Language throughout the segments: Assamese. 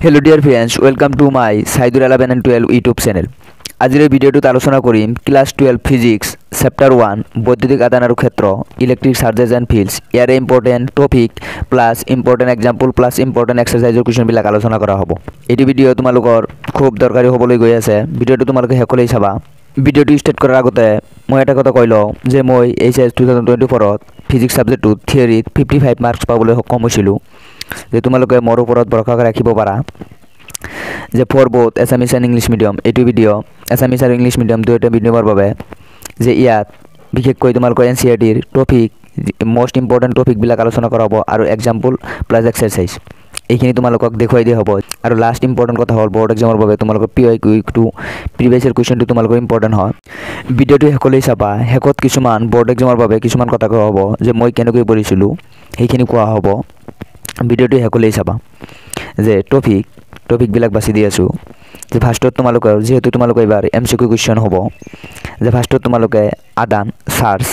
Hello dear friends, welcome to my Saidur 11 and 12 YouTube channel. আজিৰ ভিডিওটোত আলোচনা কৰিম ক্লাস 12 ফিজিক্স চ্যাপ্টাৰ 1 বৈদ্যুতিক আধানৰ ক্ষেত্ৰ ইলেক্ট্ৰিক চাৰ্জেছ এণ্ড ফিল্ডছ ইয়াৰ important topic plus important example plus important এক্সাৰসাইজৰ কুৱেশ্যন বিলাক আলোচনা কৰা হ'ব। এই ভিডিও তোমালোকৰ খুব দৰকাৰী হ'বলৈ গৈ আছে। ভিডিওটো তোমালোকে হেকলৈ চাবা। ভিডিওটো ষ্টাৰ্ট কৰাৰ আগতে মই এটা কথা কৈ লওঁ যে মই এইচএছ 2024 ত ফিজিক্স সাবজেক্টটো থিওৰিত 55 মাৰ্কছ পাবলৈ সক্ষম হৈছিলোঁ। যে তোমালোকে মোৰ ওপৰত ভৰসা ৰাখিব পাৰা যে for both Assamese and English medium এইটো ভিডিও এছামিছ আৰু ইংলিছ মিডিয়াম দুয়োটা ভিডিওৰ বাবে যে ইয়াত বিশেষকৈ তোমালোকৰ এনচিইআৰটিৰ টপিক মোস্ট ইম্পৰ্টেন্ট টপিকবিলাক আলোচনা কৰা হ'ব আৰু এক্সাম্পল প্লাস এক্সাৰসাইজ এইখিনি তোমালোকক দেখুৱাই দিয়া হ'ব। আৰু লাষ্ট ইম্পৰ্টেন্ট কথা হ'ল বোৰ্ড এক্সামৰ বাবে তোমালোকৰ PYQ প্ৰিভিয়াছ ইয়াৰ কুৱেশ্যনটো তোমালোকৰ ইম্পৰ্টেন্ট হয়। ভিডিওটো হেকলৈ চাবা। হেকত কিছুমান বোৰ্ড এক্সামৰ বাবে কিছুমান কথা কোৱা হ'ব যে মই কেনেকৈ পঢ়িছিলোঁ সেইখিনি কোৱা হ'ব। ভিডিওটো হেকলৈ চাবা যে টপিকবিলাক বাছি দি আছোঁ। যে ফাৰ্ষ্টত তোমালোকৰ যেহেতু তোমালোকৰ এবাৰ MCQ কুৱেশ্যন হ'ব যে ফাৰ্ষ্টত তোমালোকে আদান চাৰ্জ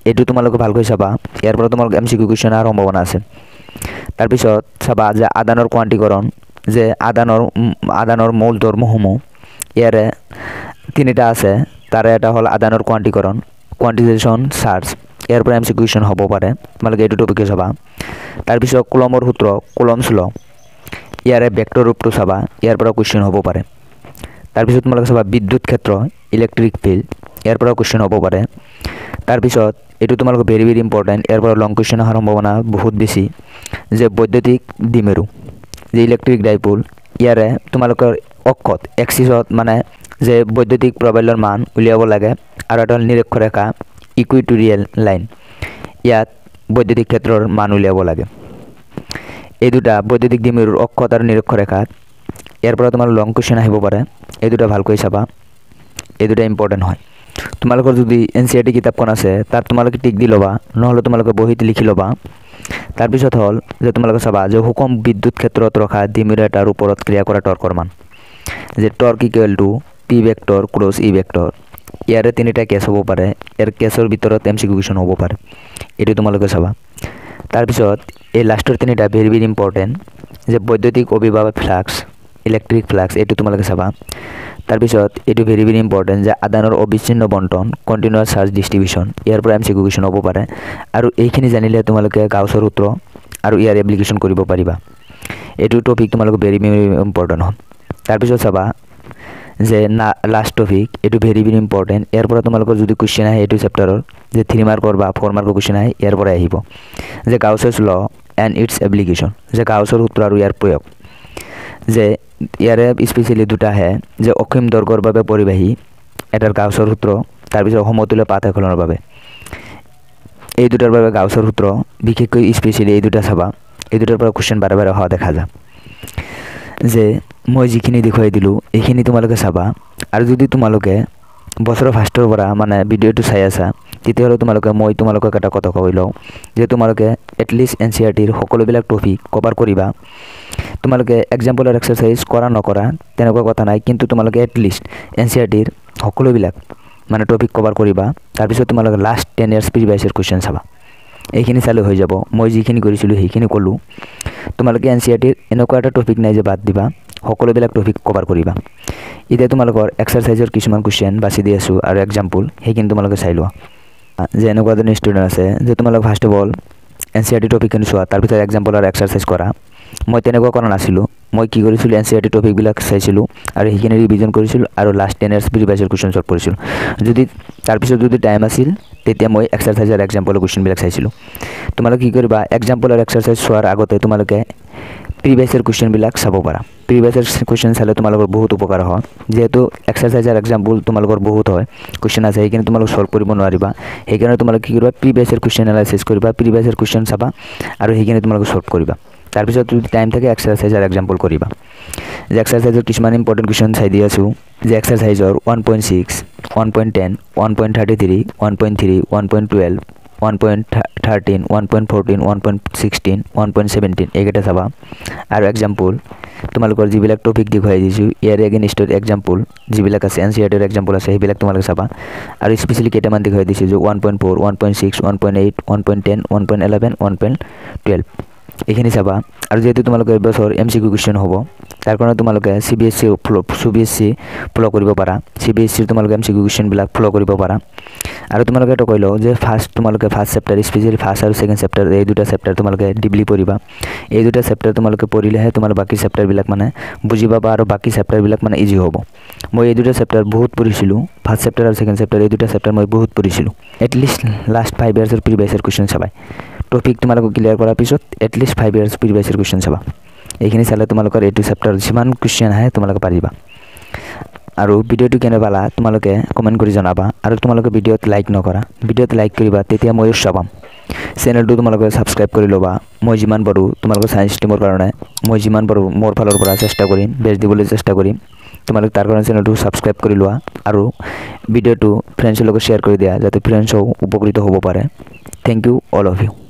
এইটো তোমালোকে ভালকৈ চাবা। ইয়াৰ পৰা তোমালোকৰ MCQ কুৱেশ্যন আৰু সম্ভাৱনা আছে। তাৰপিছত চাবা যে আদানৰ কোৱান্টিকৰণ যে আদানৰ মূল ধৰ্মসমূহ ইয়াৰে তিনিটা আছে। তাৰে এটা হ'ল আদানৰ কোৱান্টিকৰণ কোৱান্টিজেশ্যন চাৰ্জ ইয়াৰ পৰা MCQ কুৱেশ্যন হ'ব পাৰে। তোমালোকে এইটো টপিকে চাবা। তাৰপিছত কুলমৰ সূত্ৰ কুলমছ ল ইয়াৰে ভেক্টৰ ৰূপটো চাবা। ইয়াৰ পৰা কুৱেশ্যন হ'ব পাৰে। তাৰপিছত তোমালোকে চাবা বিদ্যুৎ ক্ষেত্ৰ ইলেক্ট্ৰিক ফিল্ড ইয়াৰ পৰা কুৱেশ্যন হ'ব পাৰে। তাৰপিছত এইটো তোমালোকে ভেৰি ইম্পৰ্টেণ্ট। ইয়াৰ পৰা লং কুৱেশ্যন অহাৰ সম্ভাৱনা বহুত বেছি যে বৈদ্যুতিক দ্বিমেৰু যে ইলেক্ট্ৰিক ডাইপোল ইয়াৰে তোমালোকৰ অক্ষত এক্সিছত মানে যে বৈদ্যুতিক প্ৰবাল্যৰ মান উলিয়াব লাগে আৰু এটা নিৰক্ষৰেখা ইকুইটৰিয়েল লাইন ইয়াত বৈদ্যুতিক ক্ষেত্ৰৰ মান উলিয়াব লাগে। এই দুটা বৈদ্যুতিক দ্বিমেৰুৰ অক্ষত আৰু নিৰক্ষৰেখাত ইয়াৰ পৰা তোমাৰ লং কুৱেশ্যন আহিব পাৰে। এই দুটা ভালকৈ চাবা। এই দুটা ইম্পৰ্টেণ্ট হয়। তোমালোকৰ যদি এনচিইআৰটি কিতাপখন আছে তাত তোমালোকে টিক দি ল'বা, নহ'লে তোমালোকে বহীত লিখি ল'বা। তাৰপিছত হ'ল যে তোমালোকে চাবা যে সুষম বিদ্যুৎ ক্ষেত্ৰত ৰখা দ্বিমেৰু এটাৰ ওপৰত ক্ৰিয়া কৰা টৰ্কৰ মান যে torque equal to P vector cross E vector ইয়াৰে তিনিটা কেছ হ'ব পাৰে। ইয়াৰ কেছৰ ভিতৰত MCQ কুৱেশ্যন হ'ব পাৰে। এইটো তোমালোকে চাবা। তাৰপিছত এই লাষ্টৰ তিনিটা ভেৰি ইম্পৰ্টেণ্ট যে বৈদ্যুতিক অবিভাৱ ফ্লাক্স ইলেক্ট্ৰিক ফ্লাক্স এইটো তোমালোকে চাবা। তাৰপিছত এইটো ভেৰি ইম্পৰ্টেণ্ট যে আদানৰ অবিচ্ছিন্ন বণ্টন কণ্টিনিউৱাছ চাৰ্জ ডিষ্ট্ৰিবিউশ্যন ইয়াৰ পৰা MCQ কুৱেশ্যন হ'ব পাৰে। আৰু এইখিনি জানিলে তোমালোকে গাউছৰ সূত্ৰ আৰু ইয়াৰ এপ্লিকেশ্যন কৰিব পাৰিবা। এইটো টপিক তোমালোকে ভেৰি ইম্পৰ্টেণ্ট হয়। তাৰপিছত চাবা যে লাষ্ট টপিক এইটো ভেৰি ইম্পৰ্টেণ্ট। ইয়াৰ পৰা তোমালোকৰ যদি কুৱেশ্যন আহে এইটো চেপ্টাৰৰ যে 3 মাৰ্কৰ বা 4 মাৰ্কৰ কুৱেশ্যন আহে ইয়াৰ পৰাই আহিব যে গাউছছ ল এণ্ড ইটছ এপ্লিকেশ্যন যে গাউছৰ সূত্ৰ আৰু ইয়াৰ প্ৰয়োগ যে ইয়াৰে স্পেচিয়েলি দুটা আহে যে অসীম দৈৰ্ঘ্যৰ বাবে পৰিবাহী এটাৰ গাউছৰ সূত্ৰ তাৰপিছত সমতুল্য পাত এখনৰ বাবে এই দুটাৰ বাবে গাউছৰ সূত্ৰ বিশেষকৈ স্পেচিয়েলি এই দুটা চাবা। এই দুটাৰ পৰা কুৱেশ্যন বাৰে বাৰে অহা দেখা যায় যে মই যিখিনি দেখুৱাই দিলোঁ এইখিনি তোমালোকে চাবা। আৰু যদি তোমালোকে বছৰৰ ফাৰ্ষ্টৰ পৰা মানে ভিডিঅ'টো চাই আছা তেতিয়াহ'লে মই তোমালোকক এটা কথা কৈ লওঁ যে তোমালোকে এটলিষ্ট এনচিইআৰটিৰ সকলোবিলাক টপিক কভাৰ কৰিবা। তোমালোকে এক্সাম্পল আৰু এক্সাৰসাইজ কৰা নকৰা তেনেকুৱা কথা নাই, কিন্তু তোমালোকে এটলিষ্ট এনচিইআৰটিৰ সকলোবিলাক মানে টপিক কভাৰ কৰিবা। তাৰপিছত তোমালোকে last 10 years previous year question চাবা। এইখিনি চালে হৈ যাব। মই যিখিনি কৰিছিলোঁ সেইখিনি ক'লোঁ। তোমালোকে এনচিইআৰটিৰ এনেকুৱা এটা টপিক নাই যে বাদ দিবা, সকলোবিলাক টপিক কভাৰ কৰিবা। এতিয়া তোমালোকৰ এক্সাৰসাইজৰ কিছুমান কুৱেশ্যন বাছি দি আছোঁ আৰু এক্সাম্পল সেইখিনি তোমালোকে চাই লোৱা। যে এনেকুৱা এজন ষ্টুডেণ্ট আছে যে তোমালোক ফাৰ্ষ্ট অফ অল এনচিইআৰটি টপিকখিনি চোৱা তাৰপিছত এক্সাম্পল আৰু এক্সাৰসাইজ কৰা। মই তেনেকুৱা কৰা নাছিলোঁ। মই কি কৰিছিলোঁ এনচিইআৰটি টপিকবিলাক চাইছিলোঁ আৰু সেইখিনি ৰিভিজন কৰিছিলোঁ আৰু last 10 years previous year question solve কৰিছিলোঁ। তাৰপিছত যদি টাইম আছিল তেতিয়া মই এক্সাৰসাইজ আৰু এক্সাম্পলৰ কুৱেশ্যনবিলাক চাইছিলোঁ। তোমালোকে কি কৰিবা এক্সাম্পল আৰু এক্সাৰসাইজ চোৱাৰ আগতে তোমালোকে প্ৰিভিয়াছ ইয়াৰ কুৱেশ্যনবিলাক চাব পাৰা। প্ৰিভিয়াছ ইয়াৰ কুৱেশ্যন চালে তোমালোকৰ বহুত উপকাৰ হয়। যেহেতু এক্সাৰসাইজ আৰু এক্সাম্পল তোমালোকৰ বহুত হয় কুৱেশ্যন আছে সেইখিনি তোমালোক চল্ভ কৰিব নোৱাৰিবা। সেইকাৰণে তোমালোকে কি কৰিবা প্ৰিভিয়াছ ইয়াৰ কুৱেশ্যন এনালাইচিছ কৰিবা, প্ৰিভিয়াছ ইয়াৰ কুৱেশ্যন চাবা আৰু সেইখিনি তোমালোকে চল্ভ কৰিবা। তাৰপিছত যদি টাইম থাকে এক্সাৰসাইজ আৰু এক্সাম্পল কৰিবা। যে এক্সাৰসাইজৰ কিছুমান ইম্পৰ্টেণ্ট কুৱেশ্যন চাই দি আছোঁ যে এক্সাৰসাইজৰ 1.6 1.10 1.33 1.3 1.12 1.13 1.14 1.16 1.17 এইকেইটা চাবা। আৰু এক্সাম্পল তোমালোকৰ যিবিলাক টপিক দেখুৱাই দিছোঁ ইয়াৰে এগেইনষ্টত এক্সাম্পল যিবিলাক আছে এনচিইআৰটিৰ এক্সাম্পল আছে সেইবিলাক তোমালোকে চাবা। আৰু স্পেচিয়েলি কেইটামান দেখুৱাই দিছোঁ যে 1.4 1.6 1.8 1.10 1.11 1.12 এইখিনি চাবা। আৰু যেহেতু তোমালোকে এবছৰ MCQ কুৱেশ্যন হ'ব তাৰ কাৰণে তোমালোকে CBSE ফলো কৰিব পাৰা CBSE তোমালোকে MCQ কুৱেশ্যনবিলাক ফলো কৰিব পাৰা আৰু তোমালোকে এটা কইলো যে তোমালোকে ফাৰ্স্ট চেপ্টাৰ স্পেশালি ফাৰ্স্ট আৰু সেকেন্ড চেপ্টাৰ এই দুটা চেপ্টাৰ তোমালোকে ডিপলি পঢ়িবা এই দুটা চেপ্টাৰ তোমালোকে পঢ়িলেহে তোমাৰ বাকি চেপ্টাৰবিলাক মানে বুজি পাবা আৰু বাকি চেপ্টাৰবিলাক মানে ইজি হ'ব মই এই দুটা চেপ্টাৰ বহুত পঢ়িছিলো ফাৰ্স্ট চেপ্টাৰ আৰু সেকেন্ড চেপ্টাৰ এই দুটা চেপ্টাৰ মই বহুত পঢ়িছিলো এটলিষ্ট লাষ্ট 5 ইয়াৰ্ছৰ প্ৰিভিয়াছৰ কুৱেশ্যন চাবা টপিক তোমালোকে ক্লিয়াৰ কৰাৰ পিছত এটলিষ্ট 5 ইয়াৰ্ছ প্ৰিভিয়াছৰ কুৱেশ্যন চাবা এইখিনি চালে তোমালোকৰ এইটো চেপ্টাৰ যিমান কুৱেশ্যন আহে তোমালোকে পাৰিবা আৰু ভিডিওটো কেনে পালা তোমালোকে কমেন্ট কৰি জনাবা আৰু তোমালোকে ভিডিওত লাইক নকৰা ভিডিওত লাইক কৰিবা তেতিয়া মই উৎসাহ পাম চেনেলটো তোমালোকে সাবস্ক্ৰাইব কৰি লবা মই যিমান পাৰো তোমালোকৰ সায়েন্স টিমৰ কাৰণে মই যিমান পাৰো মোৰ ফালৰ পৰা চেষ্টা কৰিম বেষ্ট দিবলৈ চেষ্টা কৰিম তোমালোকে তাৰ কাৰণে চেনেলটো সাবস্ক্ৰাইব কৰি লোৱা আৰু ভিডিওটো ফ্ৰেণ্ডছৰ লগত শেয়াৰ কৰি দিয়া যাতে ফ্ৰেণ্ডছও উপকৃত হ'ব পাৰে thank you all of U